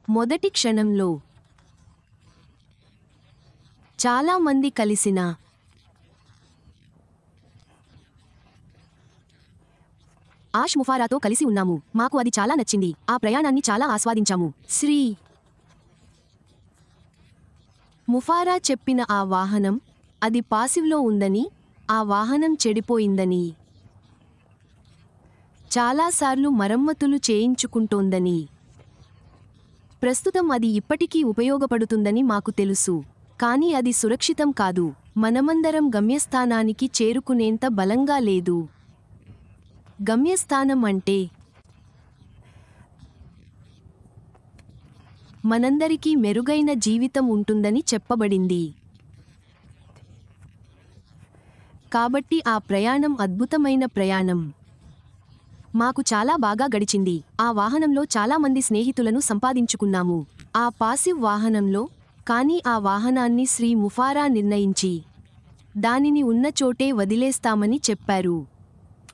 మొదటి క్షణంలో చాలా మంది కలిసిన ఆష్ ముఫారాతో కలిసి ఉన్నాము. మాకు అది చాలా నచ్చింది. ఆ ప్రయాణాన్ని చాలా ఆస్వాదించాము. శ్రీ ముఫారా చెప్పిన ఆ వాహనం అది పాసివ్లో ఉందని, ఆ వాహనం చెడిపోయిందని, చాలాసార్లు మరమ్మతులు చేయించుకుంటోందని, ప్రస్తుతం అది ఇప్పటికీ ఉపయోగపడుతుందని మాకు తెలుసు. కానీ అది సురక్షితం కాదు. మనమందరం గమ్యస్థానానికి చేరుకునేంత బలంగా లేదు. గమ్యస్థానం అంటే మనందరికీ మెరుగైన జీవితం ఉంటుందని చెప్పబడింది. కాబట్టి ఆ ప్రయాణం అద్భుతమైన ప్రయాణం. మాకు చాలా బాగా గడిచింది. ఆ వాహనంలో చాలా మంది స్నేహితులను సంపాదించుకున్నాము. ఆ పాసివ్ వాహనంలో. కానీ ఆ వాహనాన్ని శ్రీ ముఫారా నిర్ణయించి దానిని ఉన్న చోటే వదిలేస్తామని చెప్పారు.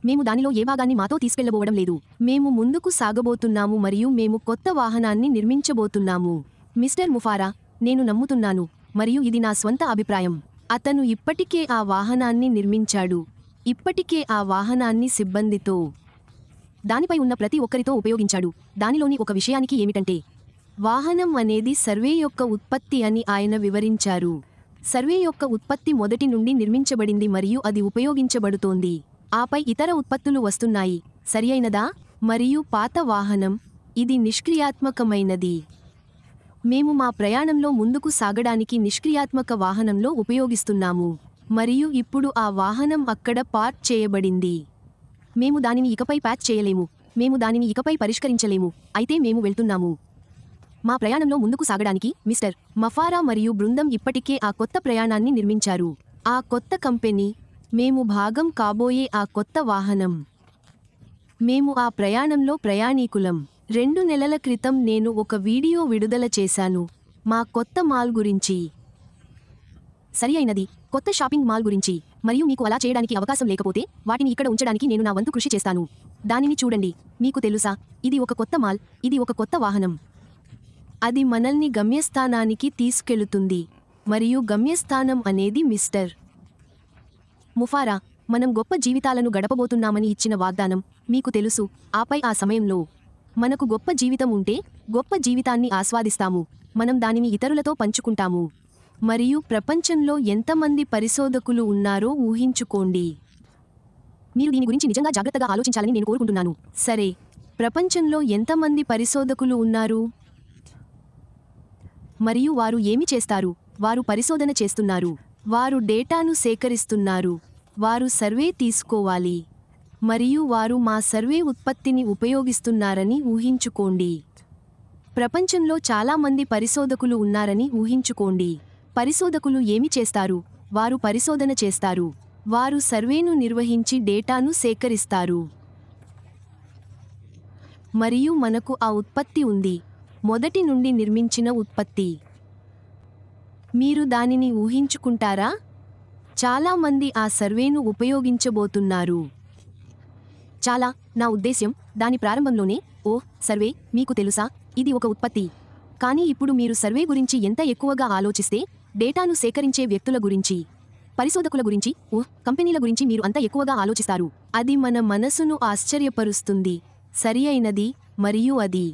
మేము దానిలో ఏ భాగాన్ని మాతో తీసుకెళ్లబోవడం లేదు. మేము ముందుకు సాగబోతున్నాము మరియు మేము కొత్త వాహనాన్ని నిర్మించబోతున్నాము. మిస్టర్ ముఫారా, నేను నమ్ముతున్నాను మరియు ఇది నా స్వంత అభిప్రాయం. అతను ఇప్పటికే ఆ వాహనాన్ని నిర్మించాడు. ఇప్పటికే ఆ వాహనాన్ని సిబ్బందితో, దానిపై ఉన్న ప్రతి ఒక్కరితో ఉపయోగించాడు. దానిలోని ఒక విషయానికి ఏమిటంటే, వాహనం అనేది సర్వే యొక్క ఉత్పత్తి అని ఆయన వివరించారు. సర్వే యొక్క ఉత్పత్తి మొదటి నుండి నిర్మించబడింది మరియు అది ఉపయోగించబడుతోంది. ఆపై ఇతర ఉత్పత్తులు వస్తున్నాయి. సరియైనదా? మరియు పాత వాహనం, ఇది నిష్క్రియాత్మకమైనది. మేము మా ప్రయాణంలో ముందుకు సాగడానికి నిష్క్రియాత్మక వాహనంలో ఉపయోగిస్తున్నాము. మరియు ఇప్పుడు ఆ వాహనం అక్కడ పార్క్ చేయబడింది. మేము దానిని ఇకపై ప్యాచ్ చేయలేము. మేము దానిని ఇకపై పరిష్కరించలేము. అయితే మేము వెళ్తున్నాము. మా ప్రయాణంలో ముందుకు సాగడానికి మిస్టర్ ముఫారా మరియు బృందం ఇప్పటికే ఆ కొత్త ప్రయాణాన్ని నిర్మించారు. ఆ కొత్త కంపెనీ, మేము భాగం కాబోయే ఆ కొత్త వాహనం. మేము ఆ ప్రయాణంలో ప్రయాణీకులం. 2 నెలల క్రితం నేను ఒక వీడియో విడుదల చేశాను మా కొత్త మాల్ గురించి. సరియైనది, కొత్త షాపింగ్ మాల్ గురించి. మరియు మీకు అలా చేయడానికి అవకాశం లేకపోతే వాటిని ఇక్కడ ఉంచడానికి నేను నా వంతు కృషి చేస్తాను. దానిని చూడండి. మీకు తెలుసా, ఇది ఒక కొత్త మాల్, ఇది ఒక కొత్త వాహనం. అది మనల్ని గమ్యస్థానానికి తీసుకెళుతుంది. మరియు గమ్యస్థానం అనేది మిస్టర్ ముఫారా, మనం గొప్ప జీవితాలను గడపబోతున్నామని ఇచ్చిన వాగ్దానం. మీకు తెలుసు, ఆపై ఆ సమయంలో మనకు గొప్ప జీవితం ఉంటే, గొప్ప జీవితాన్ని ఆస్వాదిస్తాము. మనం దానిని ఇతరులతో పంచుకుంటాము. మరియు ప్రపంచంలో ఎంతమంది పరిశోధకులు ఉన్నారో ఊహించుకోండి. మీరు దీని గురించి నిజంగా జాగ్రత్తగా ఆలోచించాలని నేను కోరుకుంటున్నాను. సరే, ప్రపంచంలో ఎంతమంది పరిశోధకులు ఉన్నారు? మరియు వారు ఏమి చేస్తారు? వారు పరిశోధన చేస్తున్నారు. వారు డేటాను సేకరిస్తున్నారు. వారు సర్వే తీసుకోవాలి. మరియు వారు మా సర్వే ఉత్పత్తిని ఉపయోగిస్తున్నారని ఊహించుకోండి. ప్రపంచంలో చాలా మంది పరిశోధకులు ఉన్నారని ఊహించుకోండి. పరిశోధకులు ఏమి చేస్తారు? వారు పరిశోధన చేస్తారు. వారు సర్వేను నిర్వహించి డేటాను సేకరిస్తారు. మరియు మనకు ఆ ఉత్పత్తి ఉంది. మొదటి నుండి నిర్మించిన ఉత్పత్తి. మీరు దానిని ఊహించుకుంటారా? చాలా మంది ఆ సర్వేను ఉపయోగించబోతున్నారు. నా ఉద్దేశ్యం, దాని ప్రారంభంలోనే, ఓహ్ సర్వే, మీకు తెలుసా, ఇది ఒక ఉత్పత్తి. కానీ ఇప్పుడు మీరు సర్వే గురించి ఎంత ఎక్కువగా ఆలోచిస్తే, డేటాను సేకరించే వ్యక్తుల గురించి, పరిశోధకుల గురించి, కంపెనీల గురించి మీరు అంత ఎక్కువగా ఆలోచిస్తారు. అది మన మనసును ఆశ్చర్యపరుస్తుంది. సరియైనది. మరియు అది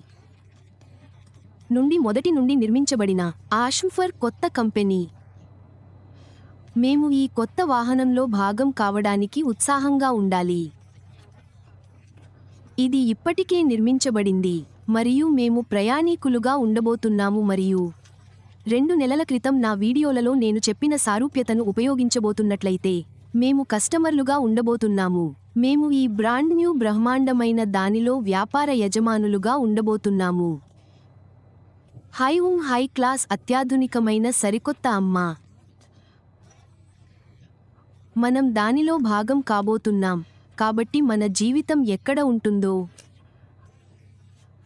మొదటి నుండి నిర్మించబడిన ఆష్మ్ఫర్ కొత్త కంపెనీ. మేము ఈ కొత్త వాహనంలో భాగం కావడానికి ఉత్సాహంగా ఉండాలి. ఇది ఇప్పటికే నిర్మించబడింది మరియు మేము ప్రయాణీకులుగా ఉండబోతున్నాము. మరియు 2 నెలల క్రితం నా వీడియోలలో నేను చెప్పిన సారూప్యతను ఉపయోగించబోతున్నట్లయితే, మేము కస్టమర్లుగా ఉండబోతున్నాము. మేము ఈ బ్రాండ్ న్యూ బ్రహ్మాండమైన దానిలో వ్యాపార యజమానులుగా ఉండబోతున్నాము. హై క్లాస్ అత్యాధునికమైన సరికొత్త అమ్మ. మనం దానిలో భాగం కాబోతున్నాం. కాబట్టి మన జీవితం ఎక్కడ ఉంటుందో,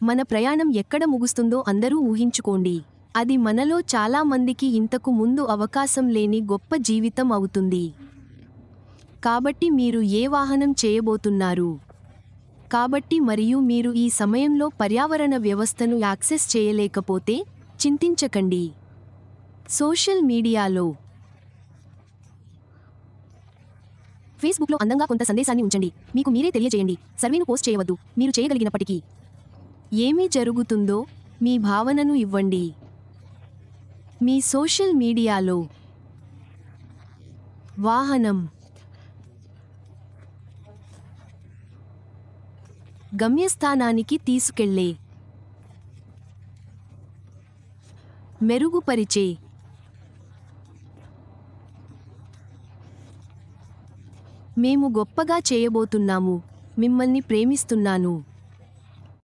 మన ప్రయాణం ఎక్కడ ముగుస్తుందో అందరూ ఊహించుకోండి. అది మనలో చాలా మందికి ఇంతకు ముందు అవకాశం లేని గొప్ప జీవితం అవుతుంది. కాబట్టి మీరు ఏ వాహనం చేయబోతున్నారు? కాబట్టి మరియు మీరు ఈ సమయంలో పర్యావరణ వ్యవస్థను యాక్సెస్ చేయలేకపోతే చింతించకండి. సోషల్ మీడియాలో ఫేస్బుక్లో అందంగా కొంత సందేశాన్ని ఉంచండి. మీకు మీరే తెలియజేయండి. సర్వేను పోస్ట్ చేయవద్దు. మీరు చేయగలిగినప్పటికీ ఏమి జరుగుతుందో మీ భావనను ఇవ్వండి. మీ సోషల్ మీడియాలో వాహనం గమ్యస్థానానికి తీసుకెళ్ళే, మెరుగుపరిచే, మేము గొప్పగా చేయబోతున్నాము, మిమ్మల్ని ప్రేమిస్తున్నాను.